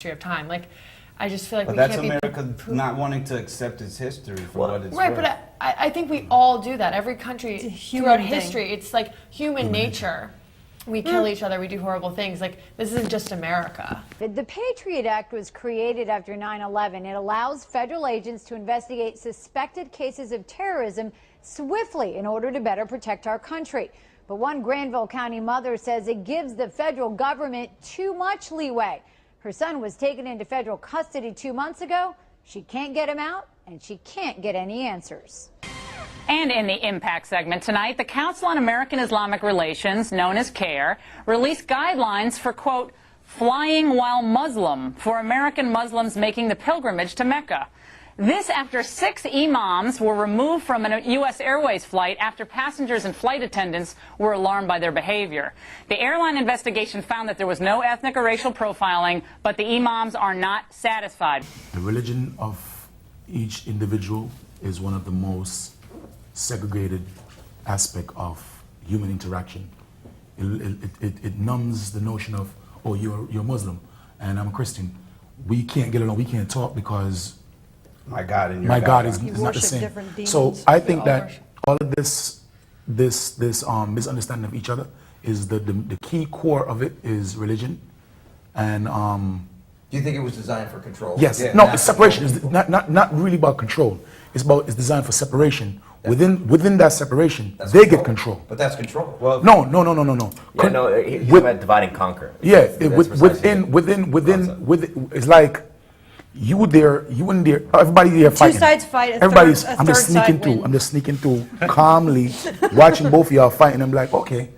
of time. Like, I just feel like But we that's can't America not wanting to accept its history for what it's right, worth. but I think we all do that. Every country throughout history, it's like human nature. We kill each other, we do horrible things. Like, this isn't just America. The Patriot Act was created after 9/11. It allows federal agents to investigate suspected cases of terrorism swiftly in order to better protect our country. But one Granville County mother says it gives the federal government too much leeway. Her son was taken into federal custody 2 months ago. She can't get him out, and she can't get any answers. And in the Impact segment tonight, the Council on American Islamic Relations, known as CARE, released guidelines for, quote, flying while Muslim for American Muslims making the pilgrimage to Mecca. This after 6 imams were removed from a U.S. Airways flight after passengers and flight attendants were alarmed by their behavior. The airline investigation found that there was no ethnic or racial profiling, but the imams are not satisfied. The religion of each individual is one of the most segregated aspect of human interaction. It numbs the notion of, oh, you're Muslim and I'm a Christian. We can't get along, we can't talk because my God and your my God is not the same. So I think that all of this misunderstanding of each other is the key core of it is religion, and do you think it was designed for control? Yes. Yeah, no, it's separation. It's not really about control. It's designed for separation. Within that separation, they get control. But that's control. Well, no. Yeah, no, he's about divide and conquer. Yeah, within, it's like you there, you in there, everybody there fighting. Two sides fight. I'm just sneaking through calmly, watching both of y'all fighting. I'm like, okay,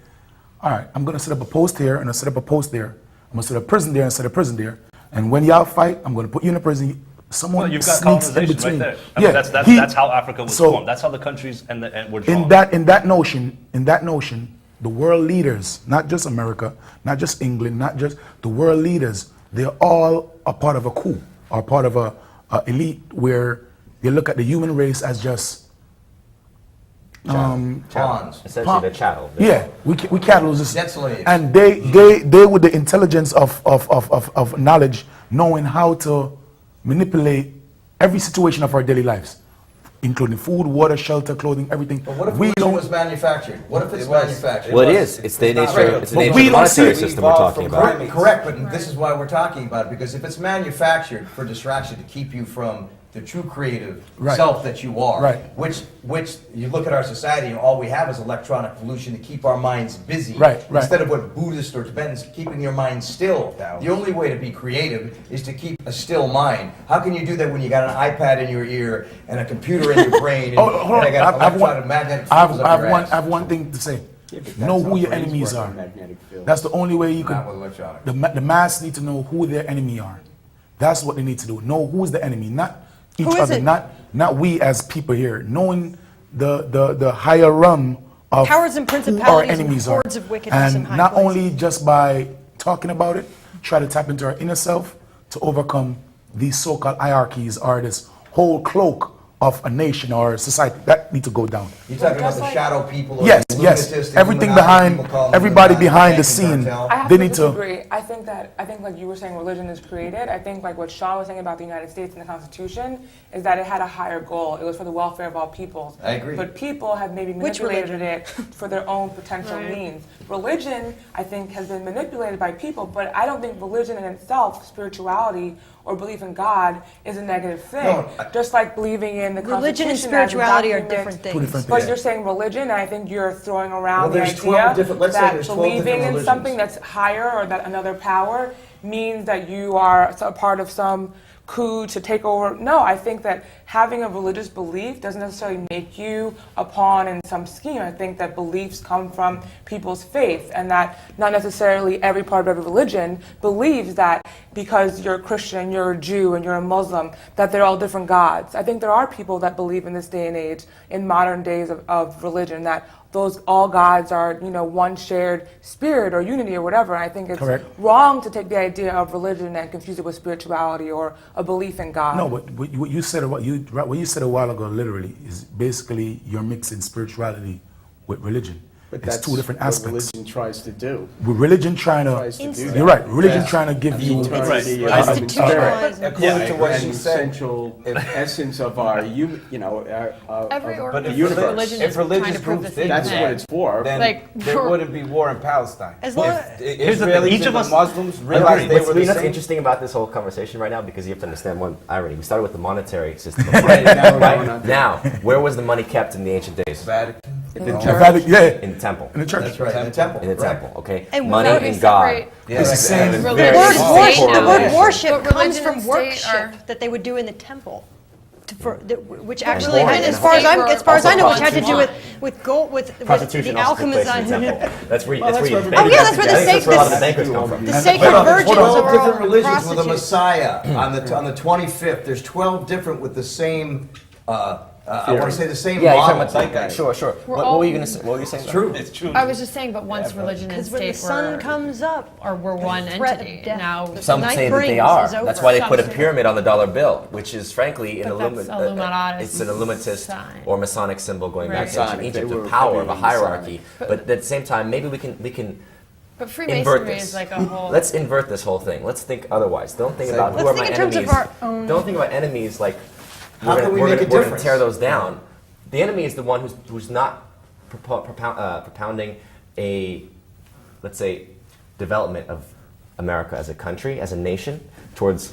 all right, I'm gonna set up a post here and I set up a post there. I'm gonna set up a prison there and set a prison there. And when y'all fight, I'm gonna put you in a prison. Someone you've got sneaks in colonization between. right there. I mean, that's how Africa was formed. That's how the countries and were drawn. In that notion, the world leaders, not just America, not just England, not just the world leaders, they're all a part of a coup or part of a elite where they look at the human race as just pawns. Essentially, the chattel. Yeah, we cattle. Debt slaves. And they with the intelligence of knowledge, knowing how to manipulate every situation of our daily lives, including food, water, shelter, clothing, everything. But what if religion was manufactured? What if it's manufactured? Well, it is. It's the nature of the monetary system we're talking about. Correct, but this is why we're talking about it, because if it's manufactured for distraction to keep you from the true creative self that you are, which you look at our society and all we have is electronic pollution to keep our minds busy, instead of what Buddhists or Tibetans, keeping your mind still. The only way to be creative is to keep a still mind. How can you do that when you got an iPad in your ear and a computer in your brain and, I have one thing to say. Know who your enemies are. That's the only way you can. The mass need to know who their enemy are. That's what they need to do. Know who is the enemy, not each other, not we as people here. Knowing the higher realm of powers and principalities who our enemies and hordes of wickedness and not only just by talking about it, try to tap into our inner self to overcome these so-called hierarchies or this whole cloak of a nation or society that need to go down. You're talking about the shadow people? Or yes. Everything behind, everybody behind the scene. They need to. Agree. I think like you were saying, religion is created. I think like what Sean was saying about the United States and the Constitution is that it had a higher goal. It was for the welfare of all peoples. I agree. But people have maybe manipulated it for their own potential means. Religion, I think, has been manipulated by people, but I don't think religion in itself, spirituality, or belief in God is a negative thing. No, just like believing in the religion Constitution and spirituality are different things. But you're saying religion, and I think you're throwing around the idea that believing in something that's higher or that another power means that you are a part of some coup to take over. No, I think that having a religious belief doesn't necessarily make you a pawn in some scheme. I think that beliefs come from people's faith, and that not necessarily every part of every religion believes that because you're a Christian, you're a Jew, and you're a Muslim, that they're all different gods. I think there are people that believe in this day and age, in modern days of religion, that those all gods are, one shared spirit or unity or whatever. I think it's wrong to take the idea of religion and confuse it with spirituality or a belief in God. No, but what you said a while ago, literally, is basically you're mixing spirituality with religion. But It's two different aspects. religion tries to do. With religion trying Tries to, to do you're that. right, religion trying to give you Eternity Right. of human spirit. According to what she And said, central essence of our human, Every but the if universe. religion if is trying religious to prove the groups same did That's thing. what it's for. then Like, there for- wouldn't be war in Palestine. As long If the Here's the thing, Israelis each of and the us- Muslims realized they What's were really the same. interesting about this whole conversation right now, because you have to understand one irony. We started with the monetary system. Right, now we're going on Right? to- Now, where was the money kept in the ancient days? Vatican. In the The church. Vatican- yeah, In the temple. in the church. That's right, in the temple. In the correct. temple, okay? And Money why don't we and God. separate- Yeah, It's the same. Very Religion The word and worship, state the now. word worship But comes religion from and state worship are- that they would do in the temple. Which Religion actually, and as far as I know, which had to do prostitution. with gold, with Prostitution the also took place alchemists in the on temple. That's where you, Well, that's where you that's where- Oh, yeah, that's where the I think that's where a lot of the sacred- bankers come from. the sacred Hold on, virgins 12 are different all religions with a prostitutes. Messiah on the 25th. There's 12 different with the same. I want to say the same Yeah, you're model. talking about sure, sure. What were you gonna say? What were you saying? It's true. It's true. I was just saying, but once religion and Because when the state sun were, comes up, or were one threat of entity, death. now Some night say that they brings are. is That's over. why they put a Some say- pyramid on the dollar bill, which is frankly an But that's Illuminati it's an Illuminatist sign. or Masonic symbol going back to Masonic, ancient they Egypt were of power, of a heavy hierarchy. Masonic. But at the same time, maybe we can but invert Freemasonry this. is like a whole. Let's invert this whole thing. Let's think otherwise. Don't think about who Let's are think my in terms enemies. of our own- Don't think about enemies like How can we we're make gonna, a we're gonna difference? tear those down. The enemy is the one who's not propounding a, let's say, development of America as a country, as a nation, towards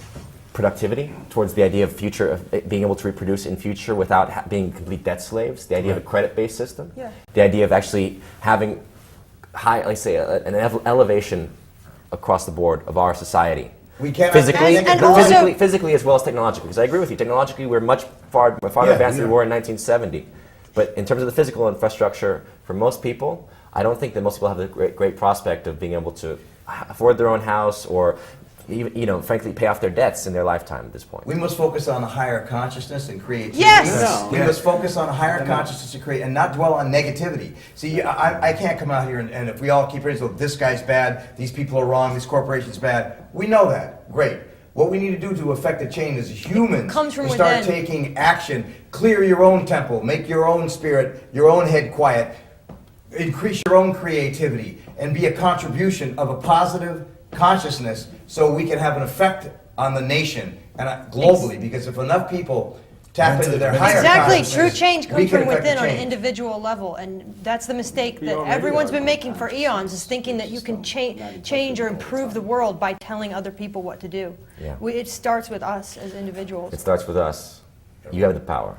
productivity, towards the idea of future, of being able to reproduce in future without being complete debt slaves, the idea of a credit-based system, Yeah. the idea of actually having high, let's say, an elevation across the board of our society. We cannot Physically, And also- physically as well as technologically. Because I agree with you, technologically we're much farther advanced than we were in 1970. But in terms of the physical infrastructure, for most people, I don't think that most people have the great prospect of being able to afford their own house or, even, frankly, pay off their debts in their lifetime at this point. We must focus on a higher consciousness and creativity. Yes! We must focus on a higher consciousness and create, and not dwell on negativity. See, I can't come out here and if we all keep saying, this guy's bad, these people are wrong, this corporation's bad. We know that. Great. What we need to do to affect the change as humans comes from is start within. taking action. Clear your own temple. Make your own spirit, your own head quiet. Increase your own creativity and be a contribution of a positive consciousness so we can have an effect on the nation and globally. Because if enough people tap into their higher Exactly, consciousness, true change we comes can from affect the within on an change. individual level, and that's the mistake that already everyone's are. been making for eons, is thinking that you can change or improve the world by telling other people what to do. Yeah. It starts with us as individuals. It starts with us. You have the power.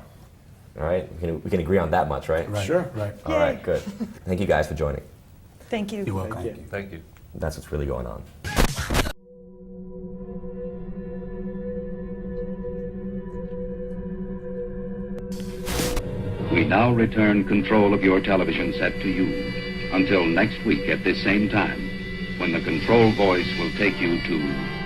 All right? We can agree on that much, right? Right, Sure. right. All right, good. Thank you guys for joining. Thank you. You're welcome. Thank you. That's what's really going on. We now return control of your television set to you. Until next week at this same time, when the control voice will take you to